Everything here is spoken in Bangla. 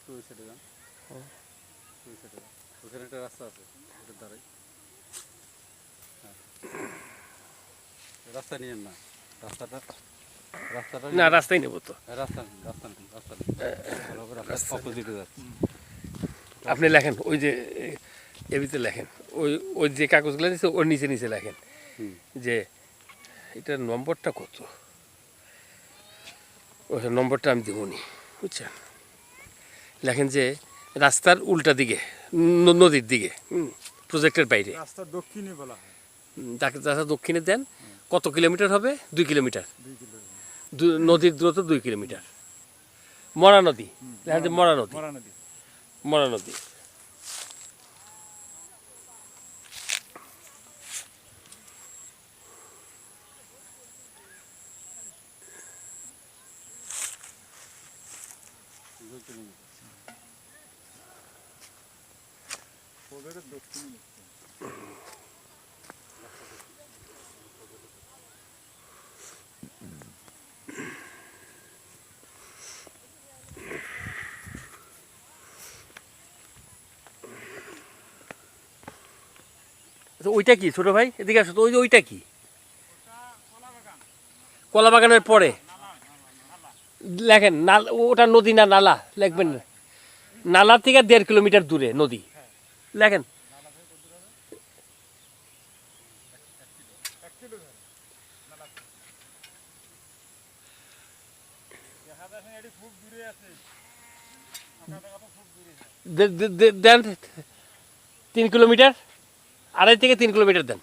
একটু ওই সাইডে যান, ওই সাইডে যান, ওখানে একটা রাস্তা আছে ওটার দ্বারাই। হ্যাঁ, রাস্তা নিয়েন না, রাস্তাটা রাস্তাটা না নিয়ে রাস্তায় নেবো তো। রাস্তা নেই, রাস্তা নেই, রাস্তা নেই, ভালো হবে রাস্তা অপোজিটে যাচ্ছে। আপনি লেখেন ওই যে এর ভিতরে লেখেন, ওই ওই যে কাগজগুলো দিচ্ছে ওর নিচে নিচে লেখেন হুম, যে এটার নম্বরটা কত, ওটার নম্বরটা আমি দেবনি, বুঝছেন। লেখেন যে রাস্তার উল্টা দিকে, নদীর দিকে, প্রজেক্টের বাইরে। রাস্তার দক্ষিণে বলা হয়। যাকে রাস্তা দক্ষিণে দেন, কত কিলোমিটার হবে? 2 কিলোমিটার। 2 কিলো। নদীর দূরত্ব 2 কিলোমিটার। মরা নদী, লেখেন যে মরা নদী, মরা নদী। মরা নদী। ওদের দক্ষিণে। তো ওইটা কি ছোট ভাই, এদিকে আসো তো, ওই ওইটা কি? কলা বাগানের পরে লেখেন নাল, ওটা নদী না নালা লিখবেন না। নালা থেকে 1.5 কিলোমিটার দূরে নদী লেখেন। দেন 3 কিলোমিটার, 2.5 থেকে 3 কিলোমিটার দেন।